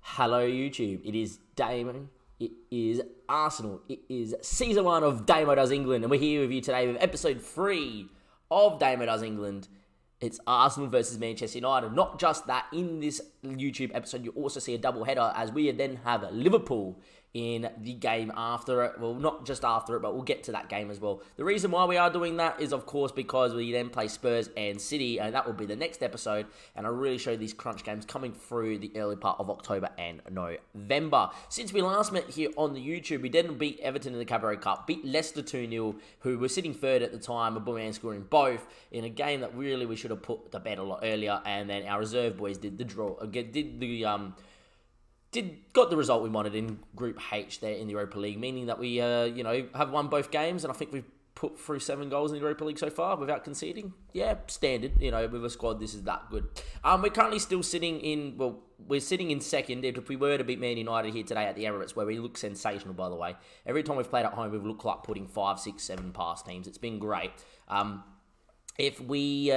Hello YouTube, it is Damon, it is Arsenal, it is Season 1 of DAMMO Does England, and we're here with you today with Episode 3 of DAMMO Does England. It's Arsenal versus Manchester United. Not just that, in this YouTube episode you also see a double header as we then have Liverpool in the game after it. Well, not just after it, but we'll get to that game as well. The reason why we are doing that is, of course, because we then play Spurs and City, and that will be the next episode. And I really show these crunch games coming through the early part of October and November. Since we last met here on the YouTube, we didn't beat Everton in the Carabao Cup, beat Leicester 2-0, who were sitting third at the time, Aubameyang scoring both, in a game that really we should have put to bed a lot earlier. And then our reserve boys did the draw, got the result we wanted in Group H there in the Europa League, meaning that we, have won both games, and I think we've put through 7 goals in the Europa League so far without conceding. Yeah, standard, with a squad this is that good. We're currently still sitting in, we're sitting in second. If we were to beat Man United here today at the Emirates, where we look sensational, by the way. Every time we've played at home, we've looked like putting 5, 6, 7 past teams. It's been great. If we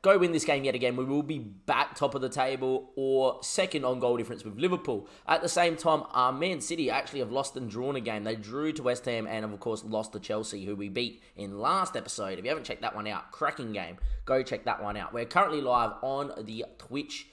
go win this game yet again, we will be back top of the table or second on goal difference with Liverpool. At the same time, Man City actually have lost and drawn a game. They drew to West Ham and have, of course, lost to Chelsea, who we beat in last episode. If you haven't checked that one out, cracking game. Go check that one out. We're currently live on the Twitch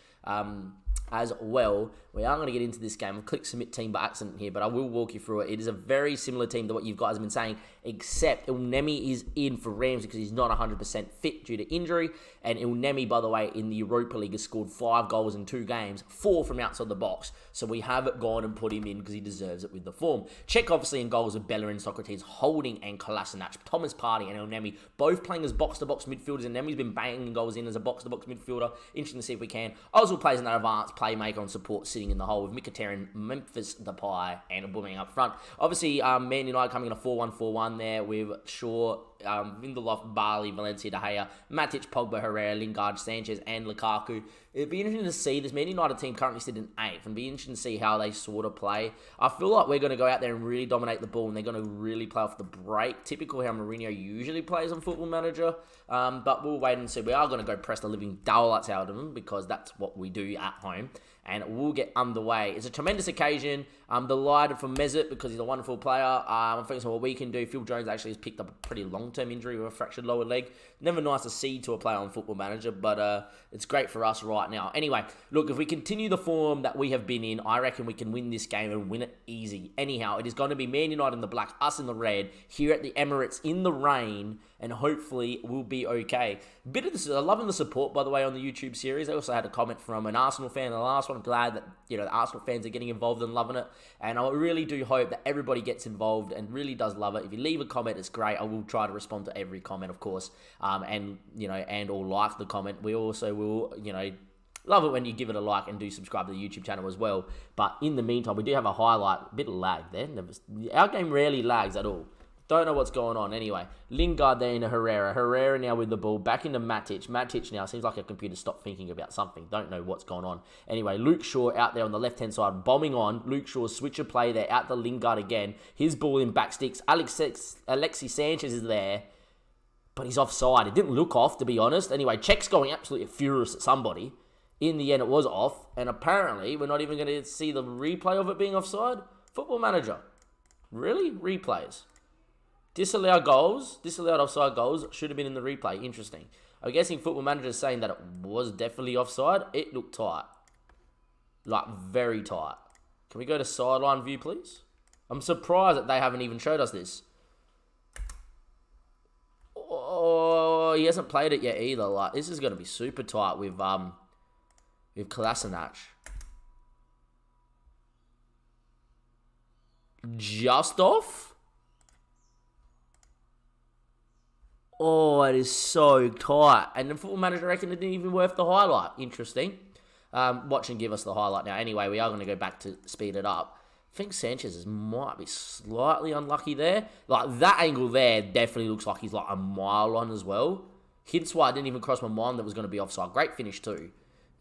as well. We are going to get into this game. I've clicked submit team by accident here, but I will walk you through it. It is a very similar team to what you guys have been saying, except Elneny is in for Ramsey because he's not 100% fit due to injury. And Elneny, by the way, in the Europa League has scored 5 goals in 2 games, 4 from outside the box. So we have gone and put him in because he deserves it with the form. Check obviously in goals with Bellerin, Socrates, Holding, and Kolasinac. Thomas Partey and Elneny both playing as box-to-box midfielders. And Elneny's been banging goals in as a box-to-box midfielder. Interesting to see if we can. Ozil plays in that advanced playmaker and support sitting in the hole with Mkhitaryan, Memphis Depay, and Aubameyang up front. Obviously, Man United coming in a 4-1-4-1 there with Shaw, Lindelof, Barley, Valencia, De Gea, Matic, Pogba, Herrera, Lingard, Sanchez, and Lukaku. It'd be interesting to see this Man United team currently sitting in 8th, and be interesting to see how they sort of play. I feel like we're going to go out there and really dominate the ball, and they're going to really play off the break. Typical how Mourinho usually plays on Football Manager, but we'll wait and see. We are going to go press the living daylights out of them because that's what we do at home. And we'll get underway. It's a tremendous occasion. I'm delighted for Mesut because he's a wonderful player. I think so what we can do. Phil Jones actually has picked up a pretty long-term injury with a fractured lower leg. Never nice to see to a player on Football Manager, but it's great for us right now. Anyway, look, if we continue the form that we have been in, I reckon we can win this game and win it easy. Anyhow, it is going to be Man United in the black, us in the red, here at the Emirates in the rain, and hopefully we'll be okay. Bit of this, loving the support, by the way, on the YouTube series. I also had a comment from an Arsenal fan in the last one. I'm glad that the Arsenal fans are getting involved and loving it, and I really do hope that everybody gets involved and really does love it. If you leave a comment, it's great. I will try to respond to every comment, of course, and or like the comment. We also will, love it when you give it a like and do subscribe to the YouTube channel as well. But in the meantime, we do have a highlight, a bit of lag there. Our game rarely lags at all. Don't know what's going on. Anyway, Lingard there into Herrera. Herrera now with the ball. Back into Matic. Matic now seems like a computer stopped thinking about something. Don't know what's going on. Anyway, Luke Shaw out there on the left-hand side, bombing on. Luke Shaw switch of play there. Out to Lingard again. His ball in back sticks. Alexis Sanchez is there. But he's offside. It didn't look off, to be honest. Anyway, Czech's going absolutely furious at somebody. In the end, it was off. And apparently, we're not even going to see the replay of it being offside. Football Manager. Really? Replays. Disallowed offside goals should have been in the replay. Interesting. I'm guessing Football Manager is saying that it was definitely offside. It looked tight. Like, very tight. Can we go to sideline view, please? I'm surprised that they haven't even showed us this. Oh, he hasn't played it yet either. Like, this is going to be super tight with Kolasinac. Just off? Oh, it is so tight. And the Football Manager reckon it didn't even worth the highlight. Interesting. Watch and give us the highlight now. Anyway, we are going to go back to speed it up. I think Sanchez might be slightly unlucky there. Like, that angle there definitely looks like he's like a mile on as well. Hence why I didn't even cross my mind that was going to be offside. Great finish too.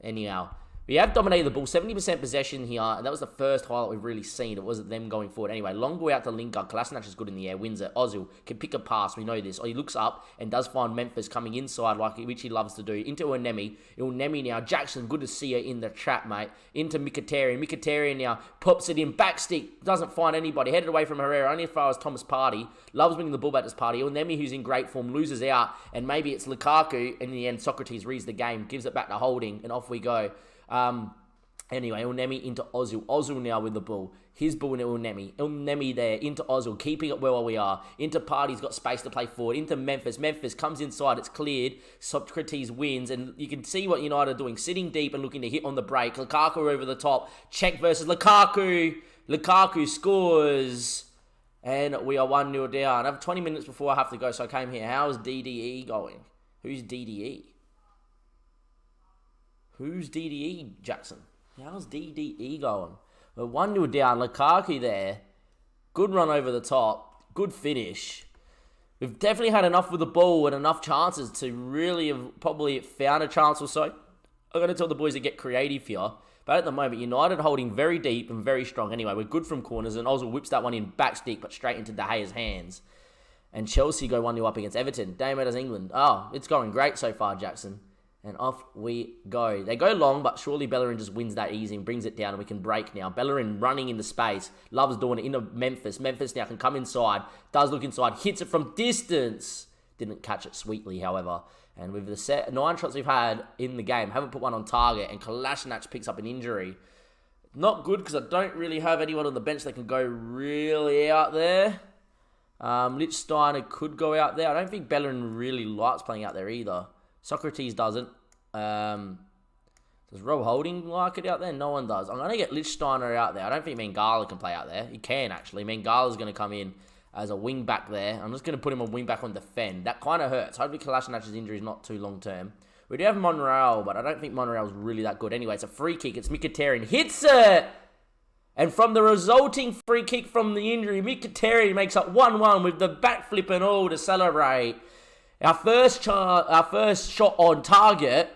Anyhow, We have dominated the ball, 70% possession here, and that was the first highlight we've really seen. It wasn't them going forward. Anyway, long ball out to Lingard. Kolasinac is good in the air, wins it. Ozil can pick a pass, we know this. He looks up and does find Memphis coming inside, which he loves to do, into Unemi. Unemi now, Jackson, good to see you in the chat, mate. Into Mkhitaryan. Mkhitaryan now pops it in, back stick, doesn't find anybody. Headed away from Herrera, only as far as Thomas Partey. Loves bringing the ball back to Partey. Unemi, who's in great form, loses out, and maybe it's Lukaku. In the end, Socrates reads the game, gives it back to Holding, and off we go. Anyway, Unemi into Ozil. Ozil now with the ball. His ball into Unemi. Unemi there into Ozil. Keeping it where we are. Into Partey's got space to play forward. Into Memphis. Memphis comes inside. It's cleared. Socrates wins. And you can see what United are doing. Sitting deep and looking to hit on the break. Lukaku over the top. Check versus Lukaku. Lukaku scores. And we are 1-0 down. I have 20 minutes before I have to go, so I came here. How's DDE going? Who's DDE? Who's DDE, Jackson? How's DDE going? We're 1-0 down. Lukaku there. Good run over the top. Good finish. We've definitely had enough with the ball and enough chances to really have probably found a chance or so. I'm going to tell the boys to get creative here. But at the moment, United holding very deep and very strong. Anyway, we're good from corners. And Ozil whips that one in back stick, but straight into De Gea's hands. And Chelsea go 1-0 up against Everton. DAMMO does England. Oh, it's going great so far, Jackson. And off we go. They go long, but surely Bellerin just wins that easy and brings it down, and we can break now. Bellerin running in the space. Loves doing it into Memphis. Memphis now can come inside. Does look inside. Hits it from distance. Didn't catch it sweetly, however. And with the 9 shots we've had in the game, haven't put one on target, and Kolasinac picks up an injury. Not good, because I don't really have anyone on the bench that can go really out there. Lichtsteiner could go out there. I don't think Bellerin really likes playing out there either. Socrates doesn't. Does Rob Holding like it out there? No one does. I'm going to get Lichtsteiner out there. I don't think Mangala can play out there. He can, actually. Mangala's going to come in as a wing back there. I'm just going to put him on wing back on defend. That kind of hurts. Hopefully Kolasinac's injury is not too long term. We do have Monreal, but I don't think Monreal's really that good. Anyway, it's a free kick. It's Mkhitaryan. Hits it! And from the resulting free kick from the injury, Mkhitaryan makes up 1-1 with the backflip and all to celebrate. Our first shot on target,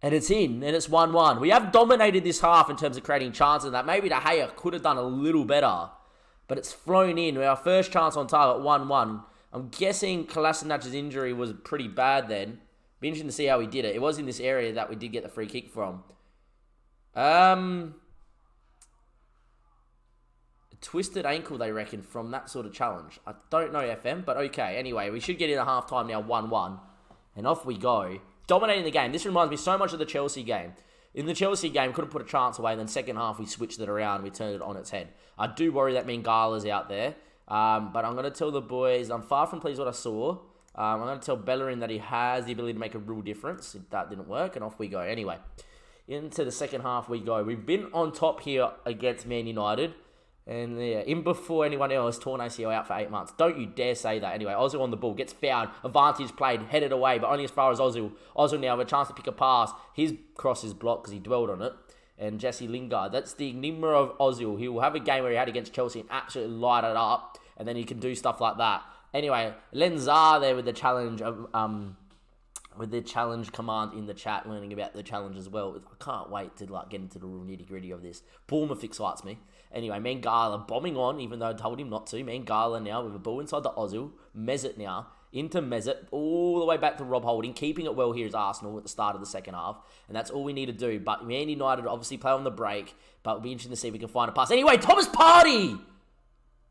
and it's in, and it's 1-1. We have dominated this half in terms of creating chances, and that maybe De Gea could have done a little better, but it's flown in. Our first chance on target, 1-1. I'm guessing Kolasinac's injury was pretty bad then. Be interesting to see how he did it. It was in this area that we did get the free kick from. Twisted ankle, they reckon, from that sort of challenge. I don't know, FM, but okay. Anyway, we should get in at half-time now, 1-1. And off we go. Dominating the game. This reminds me so much of the Chelsea game. In the Chelsea game, couldn't put a chance away. Then second half, we switched it around. We turned it on its head. I do worry that Mangala's out there. But I'm going to tell the boys, I'm far from pleased what I saw. I'm going to tell Bellerin that he has the ability to make a real difference. That didn't work, and off we go. Anyway, into the second half we go. We've been on top here against Man United. And yeah, in before anyone else, torn ACL out for 8 months. Don't you dare say that. Anyway, Ozil on the ball, gets fouled, advantage played, headed away, but only as far as Ozil. Ozil now with a chance to pick a pass. His cross is blocked because he dwelled on it. And Jesse Lingard, that's the enigma of Ozil. He will have a game where he had against Chelsea and absolutely light it up, and then he can do stuff like that. Anyway, Lenzar there with the challenge of with the challenge command in the chat, learning about the challenge as well. I can't wait to get into the real nitty-gritty of this. Bournemouth excites me. Anyway, Mangala bombing on, even though I told him not to. Mangala now with a ball inside the Ozil. Mesut now, into Mesut, all the way back to Rob Holding. Keeping it well here is Arsenal at the start of the second half. And that's all we need to do. But Man United obviously play on the break. But it'll be interesting to see if we can find a pass. Anyway, Thomas Partey!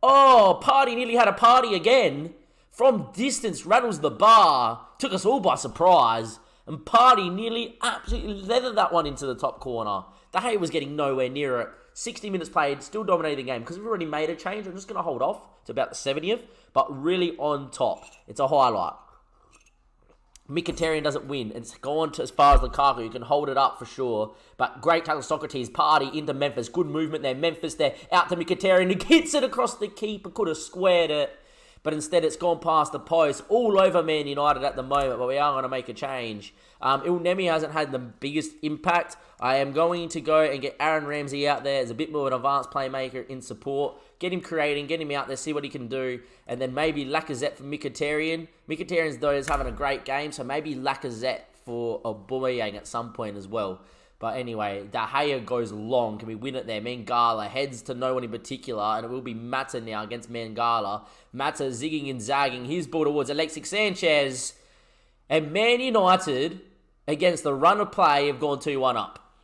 Oh, Partey nearly had a party again. From distance, rattles the bar. Took us all by surprise. And Partey nearly absolutely leathered that one into the top corner. De Gea was getting nowhere near it. 60 minutes played, still dominating the game. Because we've already made a change, I'm just going to hold off to about the 70th. But really on top. It's a highlight. Mkhitaryan doesn't win. It's gone to as far as Lukaku. You can hold it up for sure. But great tackle, Socrates. Partey into Memphis. Good movement there. Memphis there. Out to Mkhitaryan. He hits it across the keeper. Could have squared it. But instead it's gone past the post. All over Man United at the moment. But we are going to make a change. Unemi hasn't had the biggest impact. I am going to go and get Aaron Ramsey out there as a bit more of an advanced playmaker in support. Get him creating, get him out there, see what he can do. And then maybe Lacazette for Mkhitaryan. Mkhitaryan's though is having a great game, so maybe Lacazette for Aubameyang at some point as well. But anyway, De Gea goes long. Can we win it there? Mangala heads to no one in particular, and it will be Mata now against Mangala. Mata zigging and zagging his ball towards Alexis Sanchez. And Man United, against the run of play, have gone 2-1 up.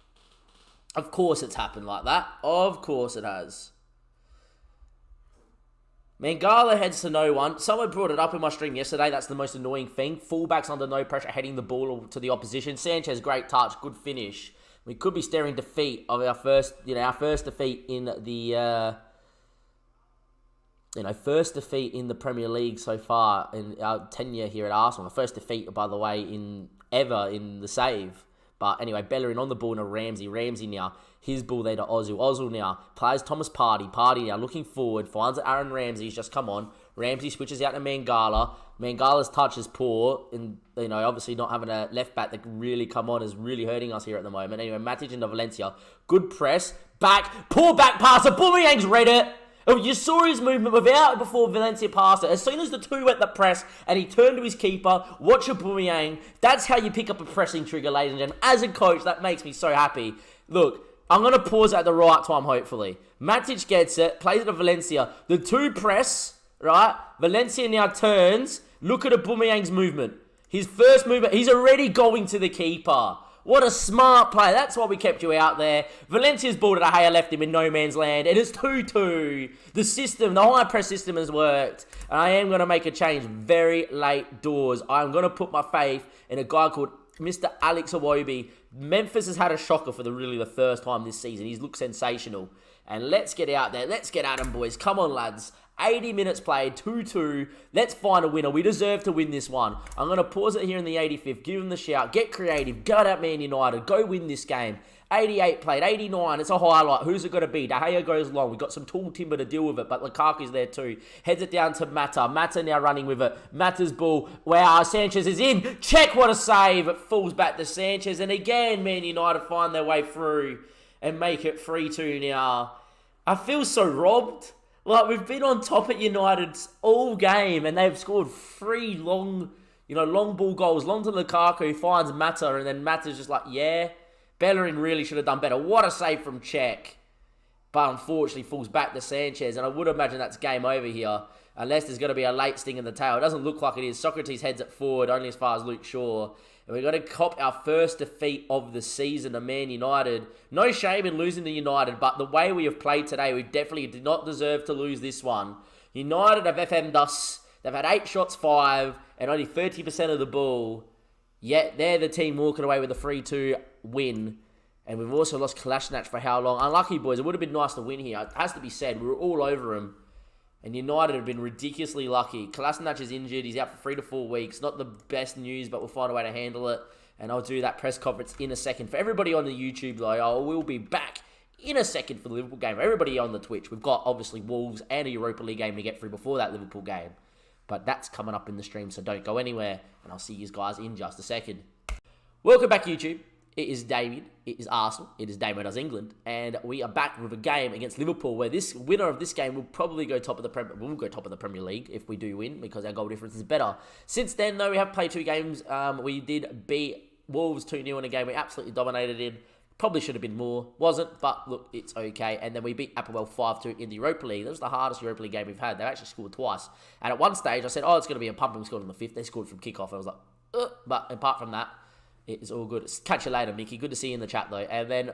Of course it's happened like that. Of course it has. Mangala heads to no one. Someone brought it up in my stream yesterday. That's the most annoying thing. Fullbacks under no pressure, heading the ball to the opposition. Sanchez, great touch, good finish. We could be staring defeat of our first defeat in the, first defeat in the Premier League so far in our tenure here at Arsenal. The first defeat, by the way, ever in the save. But anyway, Bellerin on the ball to Ramsey. Ramsey now, his ball there to Ozil. Ozil now plays Thomas Partey. Partey now looking forward, finds Aaron Ramsey. He's just come on. Ramsey switches out to Mangala. Mangala's touch is poor. And, obviously not having a left back that can really come on is really hurting us here at the moment. Anyway, Matic into Valencia. Good press. Back. Poor back pass. Aubameyang's read it. Oh, you saw his movement without before Valencia passed it. As soon as the two went the press and he turned to his keeper, watch Aubameyang. That's how you pick up a pressing trigger, ladies and gentlemen. As a coach, that makes me so happy. Look, I'm going to pause at the right time, hopefully. Matic gets it, plays it to Valencia. The two press, right? Valencia now turns. Look at Aubameyang's movement. His first movement, he's already going to the keeper. What a smart play. That's why we kept you out there. Valencia's ball to De Gea left him in no man's land. It is 2-2. The system, the high press system has worked. And I am going to make a change very late doors. I'm going to put my faith in a guy called Mr. Alex Iwobi. Memphis has had a shocker for the first time this season. He's looked sensational. And let's get out there. Let's get at him, boys. Come on, lads. 80 minutes played, 2-2. Let's find a winner. We deserve to win this one. I'm going to pause it here in the 85th. Give him the shout. Get creative. Go at Man United. Go win this game. 88 played, 89. It's a highlight. Who's it going to be? De Gea goes long. We've got some tall timber to deal with it, but Lukaku's there too. Heads it down to Mata. Mata now running with it. Mata's ball. Wow, Sanchez is in. Check, what a save. It falls back to Sanchez. And again, Man United find their way through and make it 3-2 now. I feel so robbed. Like, we've been on top at United all game, and they've scored 3 long ball goals. Long to Lukaku, finds Mata, and then Mata's just like, yeah. Bellerin really should have done better. What a save from Czech. But unfortunately falls back to Sanchez, and I would imagine that's game over here. Unless there's going to be a late sting in the tail. It doesn't look like it is. Socrates heads it forward, only as far as Luke Shaw. And we've got to cop our first defeat of the season to Man United. No shame in losing to United, but the way we have played today, we definitely did not deserve to lose this one. United have FM'd us. They've had 8 shots, 5, and only 30% of the ball. Yet they're the team walking away with a 3-2 win. And we've also lost Kolasinac for how long? Unlucky, boys. It would have been nice to win here. It has to be said. We were all over him. And United have been ridiculously lucky. Kolasinac is injured. He's out for 3 to 4 weeks. Not the best news, but we'll find a way to handle it. And I'll do that press conference in a second. For everybody on the YouTube, though, I will be back in a second for the Liverpool game. For everybody on the Twitch, we've got, obviously, Wolves and a Europa League game to get through before that Liverpool game. But that's coming up in the stream, so don't go anywhere. And I'll see you guys in just a second. Welcome back, YouTube. It is David, it is Arsenal, it is Damo Does England, and we are back with a game against Liverpool where this winner of this game will probably go top of the Premier League if we do win because our goal difference is better. Since then, though, we have played 2 games. We did beat Wolves 2-0 in a game we absolutely dominated in. Probably should have been more, wasn't, but look, it's okay. And then we beat Applewell 5-2 in the Europa League. That was the hardest Europa League game we've had. They actually scored twice. And at one stage, I said, it's going to be a pumping. We scored on the 5th. They scored from kickoff. And I was like, but apart from that, it's all good. Catch you later, Mickey. Good to see you in the chat, though. And then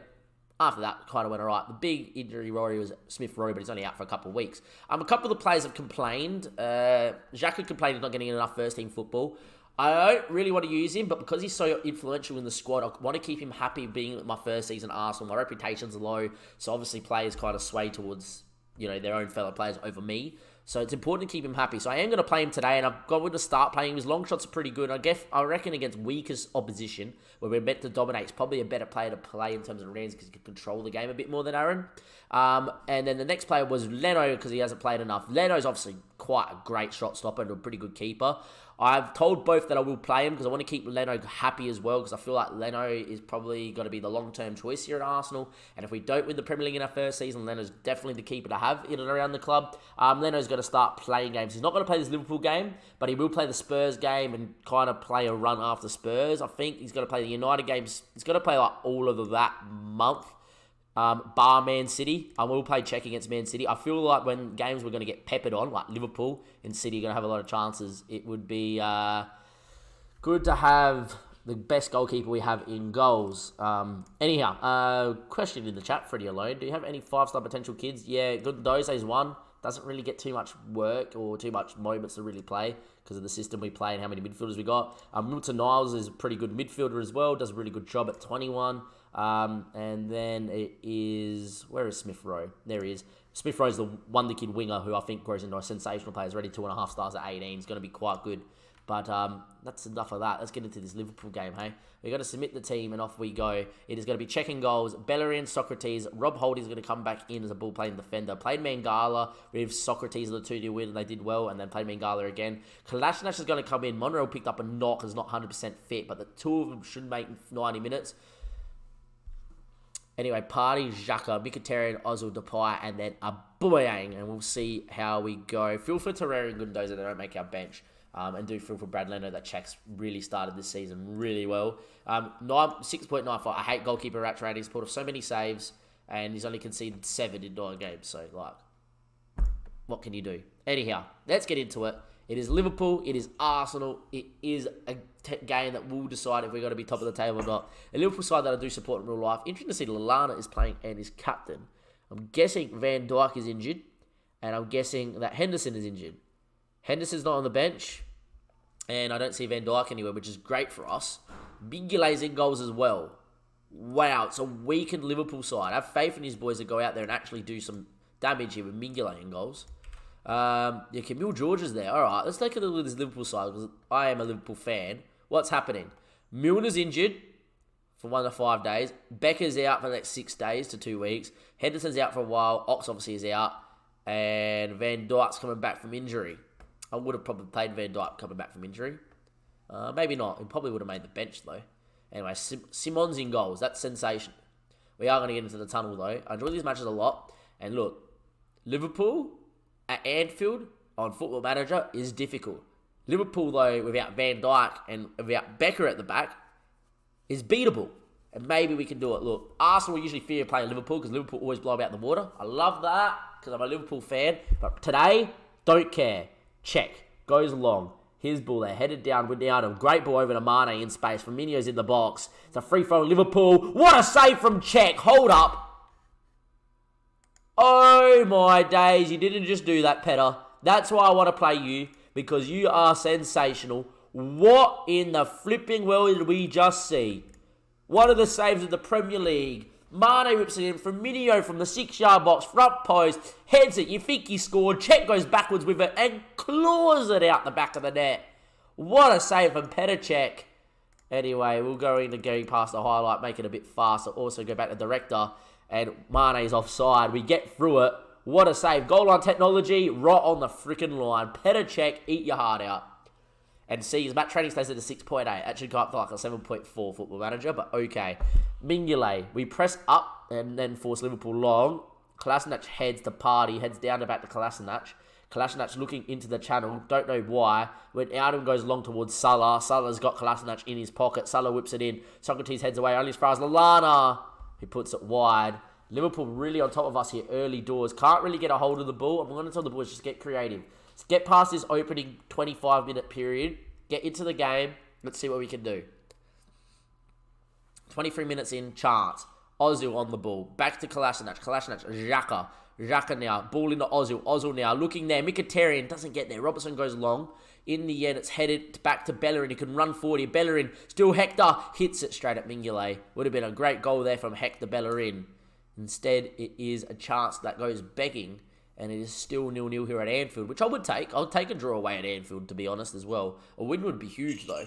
after that, kind of went all right. The big injury, Rory, was Smith Rowe, but he's only out for a couple of weeks. A couple of the players have complained. Xhaka complained he's not getting enough first-team football. I don't really want to use him, but because he's so influential in the squad, I want to keep him happy being my first season at Arsenal. My reputation's low, so obviously players kind of sway towards their own fellow players over me. So it's important to keep him happy. So I am going to play him today, and I'm going to start playing him. His long shots are pretty good. I reckon against weakest opposition, where we're meant to dominate, he's probably a better player to play in terms of rounds because he can control the game a bit more than Aaron. And then the next player was Leno because he hasn't played enough. Leno's obviously quite a great shot stopper and a pretty good keeper. I've told both that I will play him because I want to keep Leno happy as well, because I feel like Leno is probably going to be the long-term choice here at Arsenal. And if we don't win the Premier League in our first season, Leno's definitely the keeper to have in and around the club. Leno's going to start playing games. He's not going to play this Liverpool game, but he will play the Spurs game and kind of play a run after Spurs. I think he's going to play the United games. He's going to play like all of that month. Bar Man City. I will play check against Man City. I feel like when games we're going to get peppered on, like Liverpool and City are going to have a lot of chances, it would be good to have the best goalkeeper we have in goals. Anyhow, question in the chat, Freddie Alone. Do you have any 5-star potential kids? Yeah, good. Doze's one. Doesn't really get too much work or too much moments to really play because of the system we play and how many midfielders we got. Milton Niles is a pretty good midfielder as well. Does a really good job at 21. And then it is... Where is Smith Rowe? There he is. Smith Rowe's the wonder kid winger who I think grows into a sensational player. He's already 2.5 stars at 18. He's going to be quite good. But that's enough of that. Let's get into this Liverpool game, hey? We're going to submit the team and off we go. It is going to be checking goals. Bellerin, Socrates. Rob Holding is going to come back in as a ball-playing defender. Played Mangala with Socrates in the 2-0 win, and they did well, and then played Mangala again. Kolasinac is going to come in. Monreal picked up a knock, is not 100% fit, but the two of them should make 90 minutes. Anyway, Partey, Xhaka, Mkhitaryan, Ozil, Depay, and then Aubameyang, and we'll see how we go. Feel for Torreira and Gundogan, they don't make our bench. And do feel for Brad Leno that Czech's really started this season really well. 6.95. I hate goalkeeper rat rating. He's pulled off so many saves, and he's only conceded 7 in 9 games. So, like, what can you do? Anyhow, let's get into it. It is Liverpool. It is Arsenal. It is a game that will decide if we're going to be top of the table or not. A Liverpool side that I do support in real life. Interesting to see Lallana is playing and is captain. I'm guessing Van Dijk is injured, and I'm guessing that Henderson is injured. Henderson's not on the bench, and I don't see Van Dijk anywhere, which is great for us. Mignolet's in goals as well. Wow, it's a weakened Liverpool side. I have faith in these boys to go out there and actually do some damage here with Mignolet in goals. Camille George is there. All right, let's take a look at this Liverpool side because I am a Liverpool fan. What's happening? Milner's injured for 1 to 5 days. Becker's out for the next 6 days to 2 weeks. Henderson's out for a while. Ox obviously is out. And Van Dijk's coming back from injury. I would have probably played Van Dijk coming back from injury. Maybe not. He probably would have made the bench, though. Anyway, Simon's in goals. That's sensation. We are going to get into the tunnel, though. I enjoy these matches a lot. And look, Liverpool at Anfield on Football Manager is difficult. Liverpool, though, without Van Dijk and without Becker at the back, is beatable. And maybe we can do it. Look, Arsenal usually fear playing Liverpool because Liverpool always blow out the water. I love that because I'm a Liverpool fan. But today, don't care. Check. Goes long. His ball there. Headed down. We're down. A great ball over to Mane in space. Firmino's in the box. It's a free throw. Liverpool. What a save from Czech. Hold up. Oh my days. You didn't just do that, Petter. That's why I want to play you. Because you are sensational. What in the flipping world did we just see? One of the saves of the Premier League. Mane whips it in. Firmino from the 6-yard box. Front post. Heads it. You think he scored. Czech goes backwards with it. And claws it out the back of the net. What a save from Petr Cech. Anyway, we'll go into going past the highlight. Make it a bit faster. Also go back to director. And Mane's offside. We get through it. What a save. Goal line technology. Right on the freaking line. Petr Cech. Eat your heart out. And see, his match training stays at a 6.8. That should go up to like a 7.4 Football Manager, but okay. Mignolet. We press up and then force Liverpool long. Kolasinac heads to Partey, heads down to back to Kolasinac. Kolasinac looking into the channel, don't know why. When Adam goes long towards Salah, Salah's got Kolasinac in his pocket. Salah whips it in. Socrates heads away only as far as Lallana. He puts it wide. Liverpool really on top of us here early doors. Can't really get a hold of the ball. I'm going to tell the boys just get creative. Get past this opening 25-minute period. Get into the game. Let's see what we can do. 23 minutes in, chance. Ozil on the ball. Back to Kolasinac. Kolasinac, Xhaka. Xhaka now. Ball into Ozil. Ozil now. Looking there. Mkhitaryan doesn't get there. Robertson goes long. In the end, it's headed back to Bellerin. He can run forward here. Bellerin. Still Hector. Hits it straight at Mignolet. Would have been a great goal there from Hector Bellerin. Instead, it is a chance that goes begging. And it is still 0-0 here at Anfield, which I would take. I would take a draw away at Anfield, to be honest, as well. A win would be huge, though.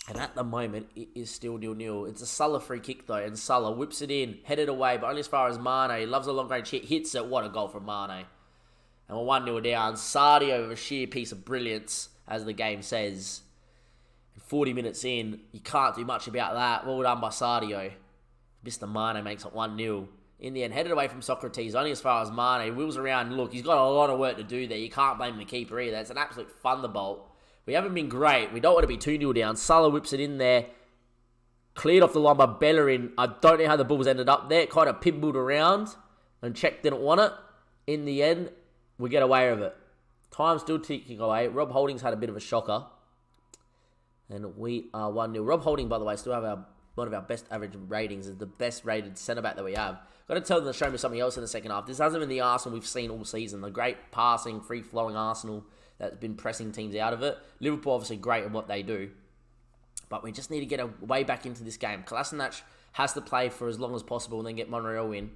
And at the moment, it is still 0-0. It's a Salah free kick, though. And Salah whips it in, headed away, but only as far as Mane. He loves a long-range hit, hits it. What a goal from Mane. And we're 1-0 down. Sadio with a sheer piece of brilliance, as the game says. 40 minutes in, you can't do much about that. Well done by Sadio. Mr. Mane makes it 1-0. In the end, headed away from Socrates, only as far as Mane. Wheels around. Look, he's got a lot of work to do there. You can't blame the keeper either. It's an absolute thunderbolt. We haven't been great. We don't want to be 2-0 down. Salah whips it in there. Cleared off the line by Bellerin. I don't know how the Bulls ended up there. It kind of pimbled around. And Czech didn't want it. In the end, we get away with it. Time still ticking away. Rob Holding's had a bit of a shocker. And we are 1-0. Rob Holding, by the way, still have one of our best average ratings. Is the best rated centre-back that we have. Got to tell them to show me something else in the second half. This hasn't been the Arsenal we've seen all season. The great passing, free-flowing Arsenal that's been pressing teams out of it. Liverpool obviously great at what they do. But we just need to get a way back into this game. Kolasinac has to play for as long as possible and then get Monreal in.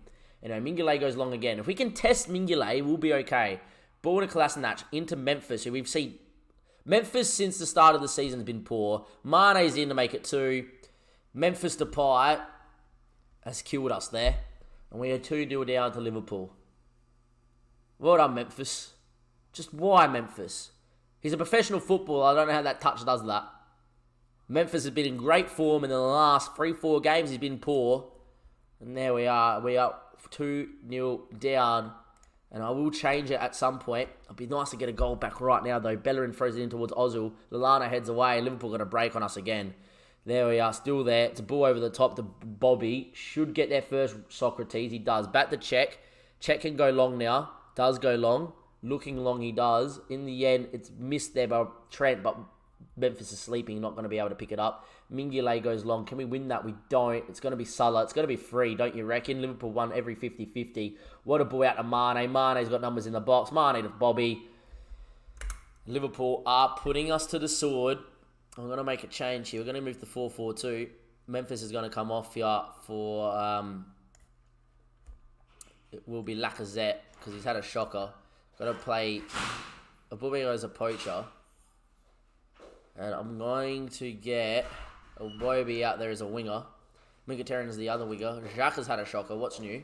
Mingele goes long again. If we can test Mingele, we'll be okay. Ball to Kolasinac into Memphis, who we've seen. Memphis, since the start of the season, has been poor. Mane's in to make it 2. Memphis Depay has killed us there. And we are 2-0 down to Liverpool. Well done, Memphis. Just why Memphis? He's a professional footballer. I don't know how that touch does that. Memphis has been in great form in the last 3-4 games. He's been poor. And there we are. We are 2-0 down. And I will change it at some point. It'd be nice to get a goal back right now, though. Bellerin throws it in towards Ozil. Lallana heads away. Liverpool got a break on us again. There we are, still there. It's a ball over the top to Bobby. Should get their first Socrates. He does. Back to Czech. Czech can go long now. Does go long. Looking long, he does. In the end, it's missed there by Trent, but Memphis is sleeping, not going to be able to pick it up. Mingele goes long. Can we win that? We don't. It's going to be Salah. It's going to be free, don't you reckon? Liverpool won every 50-50. What a ball out to Mane. Mane's got numbers in the box. Mane to Bobby. Liverpool are putting us to the sword. I'm going to make a change here. We're going to move to 4-4-2. Memphis is going to come off here for... it will be Lacazette, because he's had a shocker. Got to play... Aubameyang as a poacher. And I'm going to get Iwobi out there as a winger. Mkhitaryan is the other winger. Jacques has had a shocker. What's new?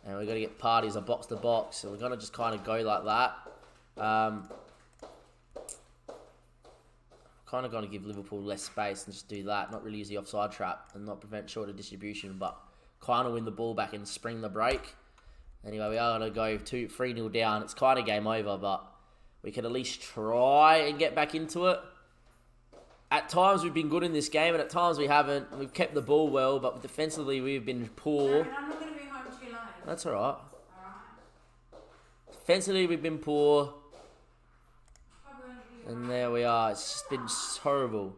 And we're going to get Partey as a box-to-box. So we're going to just kind of go like that. Kind of going to give Liverpool less space and just do that. Not really use the offside trap and not prevent shorter distribution. But kind of win the ball back and spring the break. Anyway, we are going to go 3-0 down. It's kind of game over, but we can at least try and get back into it. At times we've been good in this game, and at times we haven't. We've kept the ball well, but defensively we've been poor. I'm not going to be home too late. That's all right. Defensively we've been poor. And there we are. It's just been horrible.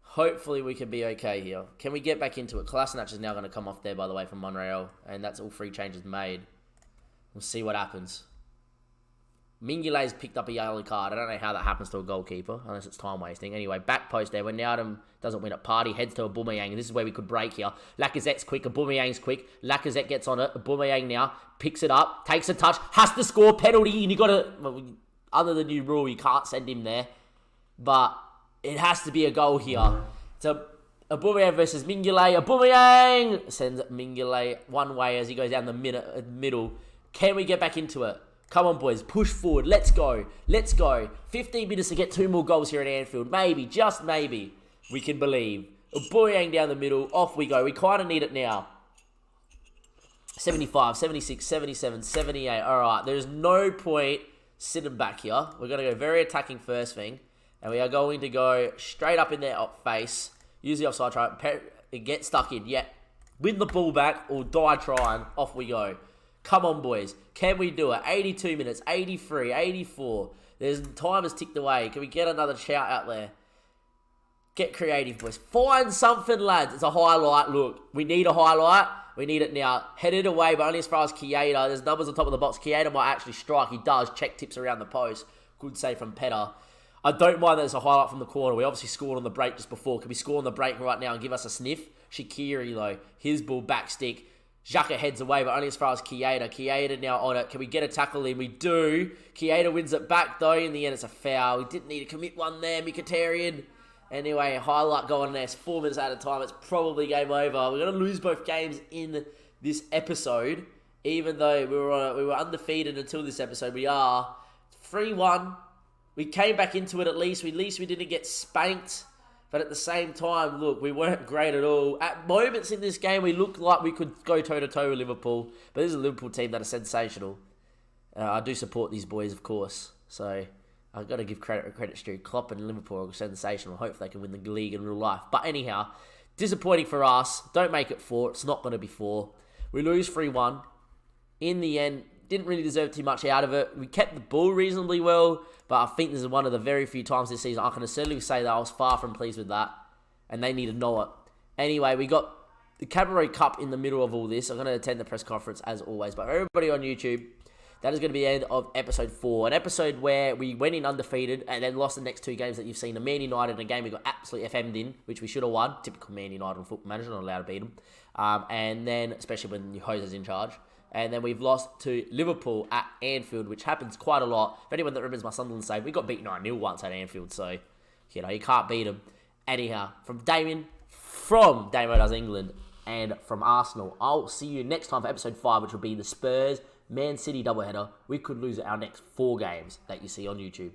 Hopefully we can be okay here. Can we get back into it? Kolasinac is now going to come off there, by the way, from Monreal. And that's all 3 changes made. We'll see what happens. Mingele's picked up a yellow card. I don't know how that happens to a goalkeeper, unless it's time wasting. Anyway, back post there. When Wijnaldum doesn't win it, Partey heads to Aubameyang, and this is where we could break here. Lacazette's quick, Aubameyang's quick. Lacazette gets on it. Aubameyang now picks it up, takes a touch, has to score, penalty, and you got to... Well, under the new rule, you can't send him there. But it has to be a goal here. So, Aubameyang versus Mingele. Aubameyang sends Mingele one way as he goes down the middle. Can we get back into it? Come on, boys. Push forward. Let's go. Let's go. 15 minutes to get 2 more goals here at Anfield. Maybe, just maybe, we can believe. Aubameyang down the middle. Off we go. We kind of need it now. 75, 76, 77, 78. All right. There's no point sitting back here. We're going to go very attacking first thing. And we are going to go straight up in their face. Use the offside try. Get stuck in. Yeah. Win the ball back or die trying. Off we go. Come on, boys. Can we do it? 82 minutes, 83, 84. There's time has ticked away. Can we get another shout out there? Get creative, boys. Find something, lads. It's a highlight. Look, we need a highlight. We need it now. Headed away, but only as far as Chiesa. There's numbers on top of the box. Chiesa might actually strike. He does. Check tips around the post. Good save from Petter. I don't mind that it's a highlight from the corner. We obviously scored on the break just before. Can we score on the break right now and give us a sniff? Shaqiri, though. His ball back stick. Xhaka heads away, but only as far as Chiesa. Chiesa now on it. Can we get a tackle in? We do. Chiesa wins it back, though. In the end, it's a foul. We didn't need to commit one there, Mkhitaryan. Anyway, highlight going there. It's 4 minutes at a time. It's probably game over. We're going to lose both games in this episode. even though we were undefeated until this episode, we are 3-1. We came back into it at least. At least we didn't get spanked. But at the same time, look, we weren't great at all. At moments in this game, we looked like we could go toe-to-toe with Liverpool. But this is a Liverpool team that are sensational. I do support these boys, of course. So I've got to give credit's due. Klopp and Liverpool are sensational. Hopefully they can win the league in real life. But anyhow, disappointing for us. Don't make it 4. It's not going to be 4. We lose 3-1. In the end, didn't really deserve too much out of it. We kept the ball reasonably well, but I think this is one of the very few times this season I can certainly say that I was far from pleased with that, and they need to know it. Anyway, we got the Cabaret Cup in the middle of all this. I'm going to attend the press conference as always, but for everybody on YouTube, that is going to be the end of episode 4, an episode where we went in undefeated and then lost the next 2 games that you've seen. A Man United, a game we got absolutely FM'd in, which we should have won. Typical Man United on Football Manager, not allowed to beat them. And then, especially when your host is in charge. And then we've lost to Liverpool at Anfield, which happens quite a lot. For anyone that remembers my Sunderland save, we got beat 9-0 once at Anfield, so, you can't beat them. Anyhow, from Dammo Does England, and from Arsenal, I'll see you next time for episode 5, which will be the Spurs Man City doubleheader. We could lose our next 4 games that you see on YouTube.